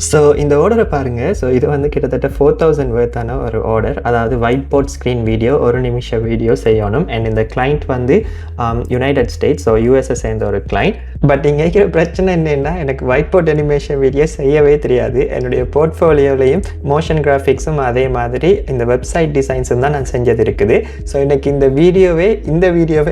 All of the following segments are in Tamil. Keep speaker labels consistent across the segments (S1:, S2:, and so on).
S1: ஸோ இந்த ஆர்டரை பாருங்கள். ஸோ இது வந்து கிட்டத்தட்ட 4000 வேர்த்தான ஒரு ஆர்டர். அதாவது ஒயிட் போர்ட் ஸ்க்ரீன் வீடியோ 1 நிமிஷம் வீடியோ செய்யணும். அண்ட் இந்த கிளைண்ட் வந்து யுனைடெட் ஸ்டேட்ஸ், ஸோ யூஎஸ்ஏ சேர்ந்த ஒரு கிளைண்ட். பட் இங்கே இருக்கிற பிரச்சனை என்னென்னா, எனக்கு ஒயிட் போர்ட் அனிமேஷன் வீடியோ செய்யவே தெரியாது. என்னுடைய போர்ட்ஃபோலியோலையும் மோஷன் கிராஃபிக்ஸும் அதே மாதிரி இந்த வெப்சைட் டிசைன்ஸும் தான் நான் செஞ்சது இருக்குது. ஸோ எனக்கு இந்த வீடியோவே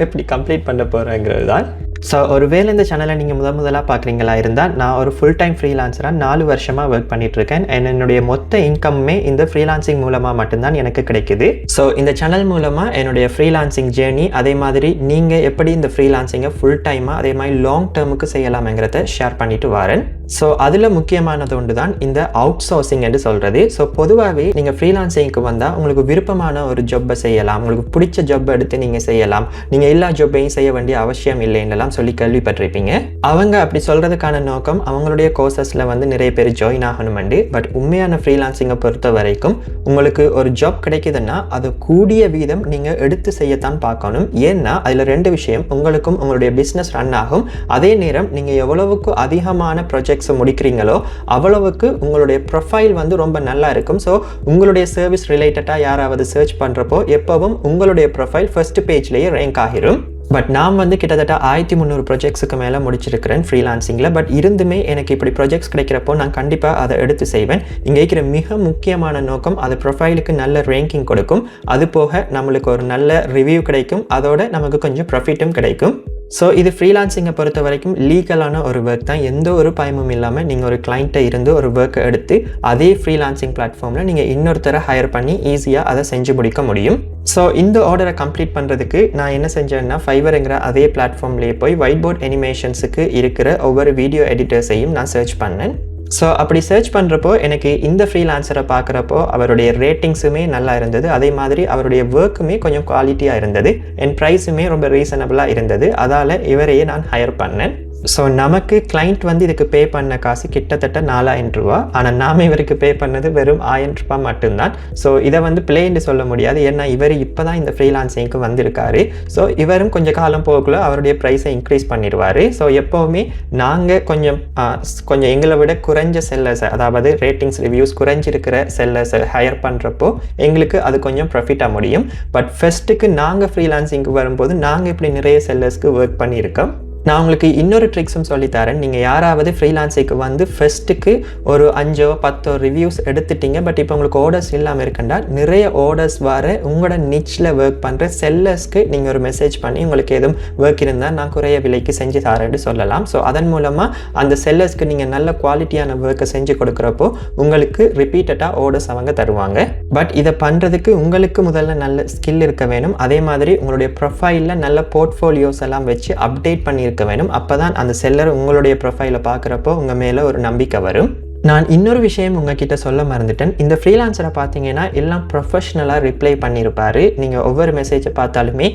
S1: எப்படி கம்ப்ளீட் பண்ண போகிறேங்கிறது தான். ஸோ ஒருவேளை இந்த சேனலை நீங்கள் முதலாக பார்க்குறீங்களா இருந்தால், நான் ஒரு ஃபுல் டைம் ஃப்ரீலான்சராக 4 வருஷமாக ஒர்க் பண்ணிகிட்ருக்கேன். என்னுடைய மொத்த இன்கம்மே இந்த ஃப்ரீலான்சிங் மூலமாக மட்டும்தான் எனக்கு கிடைக்குது. ஸோ இந்த சேனல் மூலமாக என்னுடைய ஃப்ரீலான்சிங் ஜேர்னி, அதே மாதிரி நீங்கள் எப்படி இந்த ஃப்ரீலான்சிங்கை ஃபுல் டைமாக அதே மாதிரி லாங் டேர்முக்கு செய்யலாம்ங்கிறத ஷேர் பண்ணிட்டு வரேன். ஸோ அதில் முக்கியமானது ஒன்று தான் இந்த அவுட் சோர்சிங் என்று சொல்கிறது. ஸோ பொதுவாகவே நீங்கள் ஃப்ரீலான்சிங்க்கு வந்தால் உங்களுக்கு விருப்பமான ஒரு ஜாப்பை செய்யலாம், உங்களுக்கு பிடிச்ச ஜாப்பை எடுத்து நீங்கள் செய்யலாம், நீங்கள் எல்லா ஜாப்பையும் செய்ய வேண்டிய அவசியம் இல்லைன்னெல்லாம் சொல்லி கேள்விப்பட்டிருப்பீங்க. அவங்க அப்படி சொல்கிறதுக்கான நோக்கம் அவங்களுடைய கோர்சஸில் வந்து நிறைய பேர் ஜாயின் ஆகணுமெண்டு. பட் உண்மையான ஃப்ரீலான்சிங்கை பொறுத்த வரைக்கும் உங்களுக்கு ஒரு ஜாப் கிடைக்குதுன்னா அது கூடிய வீதம் நீங்கள் எடுத்து செய்யத்தான் பார்க்கணும். ஏன்னா அதில் 2 விஷயம், உங்களுக்கும் உங்களுடைய பிஸ்னஸ் ரன் ஆகும், அதே நேரம் நீங்கள் எவ்வளவுக்கு அதிகமான ப்ராஜெக்ட்ஸை முடிக்கிறீங்களோ அவ்வளவுக்கு உங்களுடைய ப்ரொஃபைல் வந்து ரொம்ப நல்லா இருக்கும். ஸோ உங்களுடைய சர்வீஸ் ரிலேட்டடாக யாராவது சர்ச் பண்ணுறப்போ எப்பவும் உங்களுடைய ப்ரொஃபைல் ஃபர்ஸ்ட் பேஜ்லேயே ரேங்க் ஆகிரும். பட் நான் வந்து கிட்டத்தட்ட 1300 ப்ராஜெக்ட்ஸுக்கு மேலே முடிச்சிருக்கிறேன் ஃப்ரீலான்சிங்கில். பட் இருந்துமே எனக்கு இப்படி ப்ராஜெக்ட்ஸ் கிடைக்கிறப்போ நான் கண்டிப்பாக அதை எடுத்து செய்வேன். இங்கே இருக்கிற மிக முக்கியமான நோக்கம், அது ப்ரொஃபைலுக்கு நல்ல ரேங்கிங் கொடுக்கும், அது போக நம்மளுக்கு ஒரு நல்ல ரிவ்யூ கிடைக்கும், அதோட நமக்கு கொஞ்சம் ப்ராஃபிட்டும் கிடைக்கும். ஸோ இது ஃப்ரீலான்சிங்கை பொறுத்த வரைக்கும் லீகலான ஒரு ஒர்க் தான். எந்த ஒரு பயமும் இல்லாமல் நீங்கள் ஒரு கிளைண்ட்டை இருந்து ஒரு ஒர்க்கை எடுத்து அதே ஃப்ரீலான்சிங் பிளாட்ஃபார்மில் நீங்கள் இன்னொருத்தரை ஹையர் பண்ணி ஈஸியாக அதை செஞ்சு முடிக்க முடியும். ஸோ இந்த ஆர்டரை கம்ப்ளீட் பண்ணுறதுக்கு நான் என்ன செஞ்சேன்னா, ஃபைவருங்கிற அதே பிளாட்ஃபார்ம்லேயே போய் ஒயிட் போர்ட் அனிமேஷன்ஸுக்கு இருக்கிற ஒவ்வொரு வீடியோ எடிட்டர்ஸையும் நான் சர்ச் பண்ணேன். ஸோ அப்படி சர்ச் பண்ணுறப்போ எனக்கு இந்த ஃப்ரீலான்சரை பார்க்குறப்போ அவருடைய ரேட்டிங்ஸுமே நல்லா இருந்தது, அதே மாதிரி அவருடைய ஒர்க்குமே கொஞ்சம் குவாலிட்டியாக இருந்தது, என் ப்ரைஸுமே ரொம்ப ரீசனபிளாக இருந்தது. அதால் இவரையே நான் ஹையர் பண்ணேன். ஸோ நமக்கு கிளைண்ட் வந்து இதுக்கு பே பண்ண காசு கிட்டத்தட்ட 4000 ரூபா. ஆனால் நாம் இவருக்கு பே பண்ணது வெறும் 1000 ரூபா மட்டும்தான். ஸோ இதை வந்து பிளேன்னு சொல்ல முடியாது, ஏன்னா இவர் இப்போ தான் இந்த ஃப்ரீலான்சிங்க்கு வந்திருக்காரு. ஸோ இவரும் கொஞ்சம் காலம் போகக்குள்ள அவருடைய ப்ரைஸை இன்க்ரீஸ் பண்ணிடுவார். ஸோ எப்போவுமே நாங்கள் கொஞ்சம் எங்களை விட குறைஞ்ச செல்லர்ஸை, அதாவது ரேட்டிங்ஸ் ரிவ்யூஸ் குறைஞ்சிருக்கிற செல்லர்ஸை ஹையர் பண்ணுறப்போ எங்களுக்கு அது கொஞ்சம் ப்ராஃபிட்டாக முடியும். பட் ஃபர்ஸ்ட்டுக்கு நாங்கள் ஃப்ரீலான்சிங்க்கு வரும்போது நாங்கள் இப்படி நிறைய செல்லர்ஸ்க்கு ஒர்க் பண்ணியிருக்கோம். நான் உங்களுக்கு இன்னொரு ட்ரிக்ஸும் சொல்லித்தரேன். நீங்கள் யாராவது ஃப்ரீலான்சிங்க்கு வந்து ஃபர்ஸ்ட்டுக்கு ஒரு 5-10 ரிவ்யூஸ் எடுத்துட்டீங்க, பட் இப்போ உங்களுக்கு ஆர்டர்ஸ் இல்லாமல் இருக்குண்டா, நிறைய ஆர்டர்ஸ் வர உங்களோட நிச்சில் ஒர்க் பண்ணுற செல்லர்ஸ்க்கு நீங்கள் ஒரு மெசேஜ் பண்ணி உங்களுக்கு எதுவும் ஒர்க் இருந்தால் நான் குறைய விலைக்கு செஞ்சு தரேன்னு சொல்லலாம். ஸோ அதன் மூலமாக அந்த செல்லர்ஸ்க்கு நீங்கள் நல்ல குவாலிட்டியான ஒர்க்கை செஞ்சு கொடுக்குறப்போ உங்களுக்கு ரிப்பீட்டடாக ஆர்டர்ஸ் அவங்க தருவாங்க. பட் இதை பண்ணுறதுக்கு உங்களுக்கு முதல்ல நல்ல ஸ்கில் இருக்க வேணும், அதே மாதிரி உங்களுடைய ப்ரொஃபைலில் நல்ல போர்ட்ஃபோலியோஸ் எல்லாம் வச்சு அப்டேட் பண்ணி இருக்க வேணும். அப்பதான் அந்த செல்லர் உங்களுடைய ப்ரொஃபைலை பார்க்குறப்போ உங்கள் மேலே ஒரு நம்பிக்கை வரும். நான் இன்னொரு விஷயம் உங்ககிட்ட சொல்ல மறந்துட்டேன். இந்த ஃப்ரீலான்சரை பார்த்தீங்கன்னா எல்லாம் ப்ரொஃபஷ்னலாக ரிப்ளை பண்ணியிருப்பார். நீங்கள் ஒவ்வொரு மெசேஜை பார்த்தாலுமே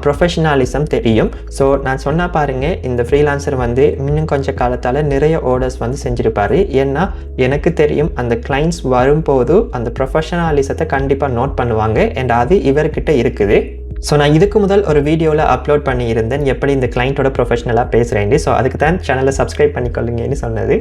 S1: ப்ரொஃபஷ்னலிசம் தெரியும். ஸோ நான் சொன்னால் பாருங்கள், இந்த ஃப்ரீலான்சர் வந்து இன்னும் கொஞ்சம் காலத்தால் நிறைய ஆர்டர்ஸ் வந்து செஞ்சுருப்பார். ஏன்னா எனக்கு தெரியும் அந்த கிளைண்ட்ஸ் வரும்போது அந்த ப்ரொஃபஷ்னலிசத்தை கண்டிப்பாக நோட் பண்ணுவாங்க. அண்ட் அது இவர்கிட்ட இருக்குது. ஸோ நான் இதுக்கு முதல் ஒரு வீடியோவில் அப்லோட் பண்ணியிருந்தேன் எப்படி இந்த கிளைண்ட்டோட ப்ரொஃபஷனலாக பேசுகிறேன். ஸோ அதுக்கு தான் சேனலை சப்ஸ்கிரைப் பண்ணிக்கொள்ளுங்கன்னு சொன்னது.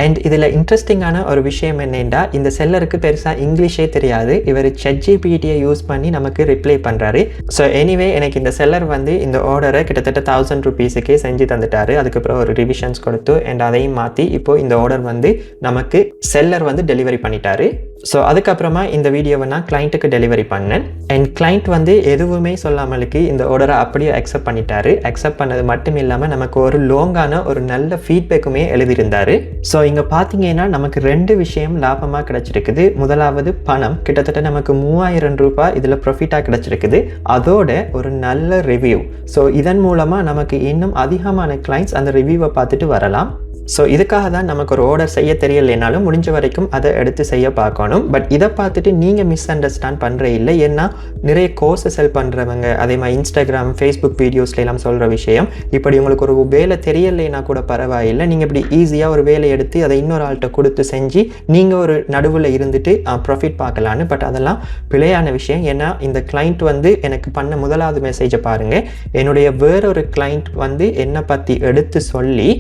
S1: அண்ட் இதில் இன்ட்ரெஸ்டிங்கான ஒரு விஷயம் என்னென்னா, இந்த செல்லருக்கு பெருசாக இங்கிலீஷே தெரியாது, இவர் ChatGPT-யை யூஸ் பண்ணி நமக்கு ரிப்ளை பண்ணுறாரு. ஸோ எனிவே எனக்கு இந்த செல்லர் வந்து இந்த ஆர்டரை கிட்டத்தட்ட 1000 ரூபீஸுக்கே செஞ்சு தந்துட்டார். அதுக்கப்புறம் ஒரு ரிவிஷன்ஸ் கொடுத்து அண்ட் அதையும் மாற்றி இப்போது இந்த ஆர்டர் வந்து நமக்கு செல்லர் வந்து டெலிவரி பண்ணிட்டாரு. ஸோ அதுக்கப்புறமா இந்த வீடியோவை நான் கிளைண்ட்டுக்கு டெலிவரி பண்ணேன். அண்ட் கிளைண்ட் வந்து எதுவுமே சொல்லாமலுக்கு இந்த ஆர்டரை அப்படியே அக்செப்ட் பண்ணிட்டாரு. அக்செப்ட் பண்ணது மட்டும் இல்லாமல் நமக்கு ஒரு லாங்கான ஒரு நல்ல ஃபீட்பேக்குமே எழுதியிருந்தார். ஸோ இங்கே பார்த்தீங்கன்னா நமக்கு 2 விஷயம் லாபமாக கிடச்சிருக்குது. முதலாவது பணம், கிட்டத்தட்ட நமக்கு 3000 ரூபாய் இதில் ப்ராஃபிட்டாக கிடச்சிருக்குது. அதோட ஒரு நல்ல ரிவ்யூ. ஸோ இதன் மூலமாக நமக்கு இன்னும் அதிகமான கிளைண்ட்ஸ் அந்த ரிவ்யூவை பார்த்துட்டு வரலாம். ஸோ இதுக்காக தான் நமக்கு ஒரு ஆர்டர் செய்ய தெரியலைனாலும் முடிஞ்ச வரைக்கும் அதை எடுத்து செய்ய பார்க்கணும். பட் இதை பார்த்துட்டு நீங்கள் மிஸ் அண்டர்ஸ்டாண்ட் பண்ணுற இல்லை. ஏன்னா நிறைய கோர்ஸை செல் பண்ணுறவங்க, அதே மாதிரி இன்ஸ்டாகிராம், ஃபேஸ்புக் வீடியோஸ்லாம் சொல்கிற விஷயம், இப்படி உங்களுக்கு ஒரு வேலை தெரியலைன்னா கூட பரவாயில்லை, நீங்கள் இப்படி ஈஸியாக ஒரு வேலை எடுத்து அதை இன்னொரு ஆள்கிட்ட கொடுத்து செஞ்சு நீங்கள் ஒரு நடுவில் இருந்துட்டு ப்ராஃபிட் பார்க்கலான்னு. பட் அதெல்லாம் பிழையான விஷயம். ஏன்னா இந்த கிளைண்ட் வந்து எனக்கு பண்ண முதலாவது மெசேஜை பாருங்கள். என்னுடைய வேறொரு கிளைண்ட் வந்து என்னை பற்றி எடுத்து சொல்லி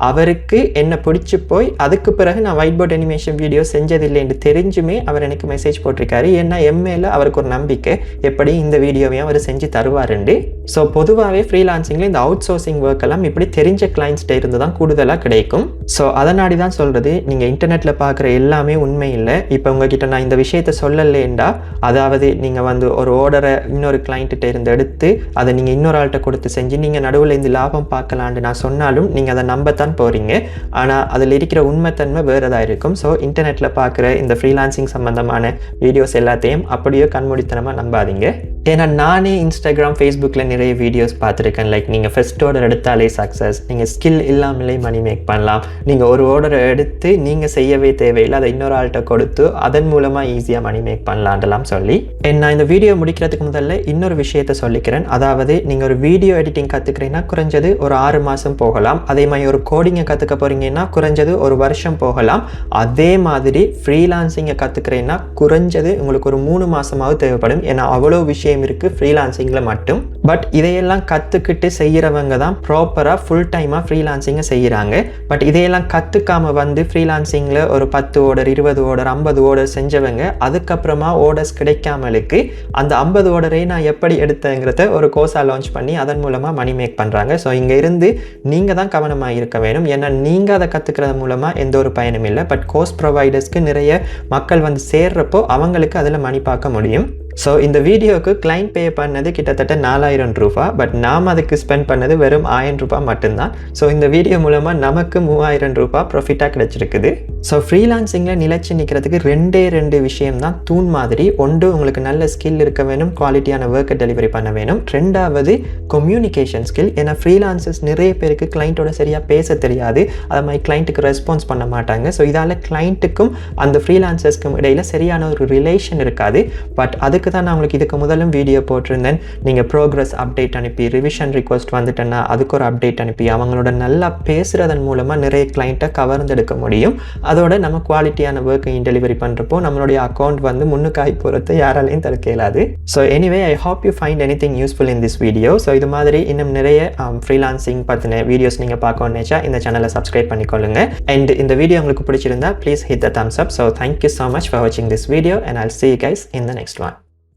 S1: அவருக்கு என்ன பிடிச்சி போய் அதுக்கு பிறகு நான் ஒயிட் போர்ட் அனிமேஷன் வீடியோ செஞ்சதில்லைன்னு தெரிஞ்சுமே அவர் எனக்கு மெசேஜ் போட்டிருக்காரு. ஏன்னா எம்ஏல அவருக்கு ஒரு நம்பிக்கை எப்படி இந்த வீடியோவையும் அவர் செஞ்சு தருவாருண்டு. ஸோ பொதுவாகவே ஃப்ரீலான்சிங்கில் இந்த அவுட் சோர்சிங் ஒர்க் எல்லாம் இப்படி தெரிஞ்ச கிளைண்ட்ஸ்கிட்ட இருந்து தான் கூடுதலாக கிடைக்கும். ஸோ அதனாடி தான் சொல்கிறது, நீங்கள் இன்டர்நெட்டில் பார்க்குற எல்லாமே உண்மை இல்லை. இப்போ உங்ககிட்ட நான் இந்த விஷயத்தை சொல்லலேண்டா, அதாவது நீங்கள் வந்து ஒரு ஆர்டரை இன்னொரு கிளைண்ட்டிட்ட இருந்து எடுத்து அதை நீங்கள் இன்னொரு ஆள்கிட்ட கொடுத்து செஞ்சு நீங்கள் நடுவில் இந்த லாபம் பார்க்கலான்னு நான் சொன்னாலும் நீங்கள் அதை நம்பத்தான் போகிறீங்க. ஆனால் அதில் இருக்கிற உண்மைத்தன்மை வேறதாக இருக்கும். ஸோ இன்டர்நெட்டில் பார்க்குற இந்த ஃப்ரீலான்சிங் சம்மந்தமான வீடியோஸ் எல்லாத்தையும் அப்படியே கண்மூடித்தனமாக நம்பாதீங்க. ஏன்னா நானே இன்ஸ்டாகிராம், ஃபேஸ்புக்கில் நிறைய வீடியோஸ் பார்த்துருக்கேன். லைக் நீங்கள் ஃபர்ஸ்ட் ஆர்டர் எடுத்தாலே சக்ஸஸ், நீங்கள் ஸ்கில் இல்லாமலே மணி மேக் பண்ணலாம், நீங்கள் ஒரு ஆர்டரை எடுத்து நீங்கள் செய்யவே தேவையில்லை, அதை இன்னொரு ஆள்கிட்ட கொடுத்து அதன் மூலமாக ஈஸியாக மணி மேக் பண்ணலான்லாம் சொல்லி. நான் இந்த வீடியோ முடிக்கிறதுக்கு முதல்ல இன்னொரு விஷயத்தை சொல்லிக்கிறேன். அதாவது நீங்கள் ஒரு வீடியோ எடிட்டிங் கற்றுக்கிறீங்கன்னா குறைஞ்சது ஒரு 6 மாதம் போகலாம். அதே மாதிரி ஒரு கோடிங்கை கற்றுக்க போகிறீங்கன்னா குறைஞ்சது ஒரு வருஷம் போகலாம். அதே மாதிரி ஃப்ரீலான்சிங்கை கற்றுக்கிறீங்கன்னா குறைஞ்சது உங்களுக்கு ஒரு 3 மாதமாவது தேவைப்படும். ஏன்னா அவ்வளோ விஷயம் இருக்குது ஃப்ரீலான்சிங்கில் மட்டும். பட் இதையெல்லாம் கற்றுக்கிட்டு செய்கிறவங்க தான் ப்ராப்பராக ஃபுல் டைமாக ஃப்ரீலான்சிங்கை செய்கிறாங்க. பட் இதையெல்லாம் கற்றுக்காமல் வந்து ஃப்ரீலான்சிங்கில் ஒரு 10 ஆர்டர், 20 ஆர்டர், 50 ஆர்டர் செஞ்சவங்க அதுக்கப்புறமா ஆர்டர்ஸ் கிடைக்காமலுக்கு அந்த 50 ஆர்டரை நான் எப்படி எடுத்தேங்கிறத ஒரு கோர்ஸாக லான்ச் பண்ணி அதன் மூலமாக மணி மேக் பண்ணுறாங்க. ஸோ இங்கே இருந்து நீங்கள் தான் கவனமாக இருக்க வேணும். ஏன்னா நீங்கள் அதை கற்றுக்கிறது மூலமாக எந்த ஒரு பயனும் இல்லை. பட் கோர்ஸ் ப்ரொவைடர்ஸ்க்கு நிறைய மக்கள் வந்து சேர்றப்போ அவங்களுக்கு அதில் மணி பார்க்க முடியும். ஸோ இந்த வீடியோவுக்கு கிளைண்ட் பே பண்ணது கிட்டத்தட்ட 4000 ரூபா. பட் நாம் அதுக்கு ஸ்பெண்ட் பண்ணது வெறும் 1000 ரூபா மட்டும்தான். ஸோ இந்த வீடியோ மூலமாக நமக்கு 3000 ரூபா ப்ராஃபிட்டாக கிடச்சிருக்குது. ஸோ ஃப்ரீலான்சிங்கில் நிலைச்சு நிற்கிறதுக்கு 2 விஷயம் தான் தூண் மாதிரி. ஒன்று, உங்களுக்கு நல்ல ஸ்கில் இருக்க வேணும், குவாலிட்டியான ஒர்க்கை டெலிவரி பண்ண வேணும். 2வது கம்யூனிகேஷன் ஸ்கில். ஏன்னா ஃப்ரீலான்சர்ஸ் நிறைய பேருக்கு கிளைண்ட்டோட சரியாக பேச தெரியாது, அது மாதிரி கிளைண்ட்டுக்கு ரெஸ்பான்ஸ் பண்ண மாட்டாங்க. ஸோ இதால் கிளைண்ட்டுக்கும் அந்த ஃப்ரீலான்சர்ஸ்க்கும் இடையில் சரியான ஒரு ரிலேஷன் இருக்காது. பட் அதுக்கு தான் நான் உங்களுக்கு இதுக்கு முதலும் வீடியோ போட்டிருந்தேன். நீங்கள் ப்ரோக்ரஸ் அப்டேட் அனுப்பி, ரிவிஷன் ரிக்வஸ்ட் வந்துட்டேன்னா அதுக்கு ஒரு அப்டேட் அனுப்பி அவங்களோட நல்லா பேசுகிறதன் மூலமாக நிறைய கிளைண்ட்டை கவர்ந்தெடுக்க முடியும். அதோட நம்ம குவாலிட்டியான ஒர்க்கையும் டெலிவரி பண்ணுறப்போ நம்மளுடைய அக்கௌண்ட் வந்து முன்னுக்காய் போகிறத யாராலையும் தடுக்க இயலாது. So anyway, I hope you find anything useful in this video. So இது மாதிரி இன்னும் நிறைய ஃப்ரீலான்சிங் பற்றின வீடியோஸ் நீங்கள் பார்க்கணும்னு நினச்சா இந்த சேனலை சப்ஸ்கிரைப் பண்ணிக்கொள்ளுங்க. அண்ட் இந்த வீடியோ உங்களுக்கு பிடிச்சிருந்தா please hit the thumbs up. So thank you so much for வாட்சிங் this video and I'll see you guys in the next one.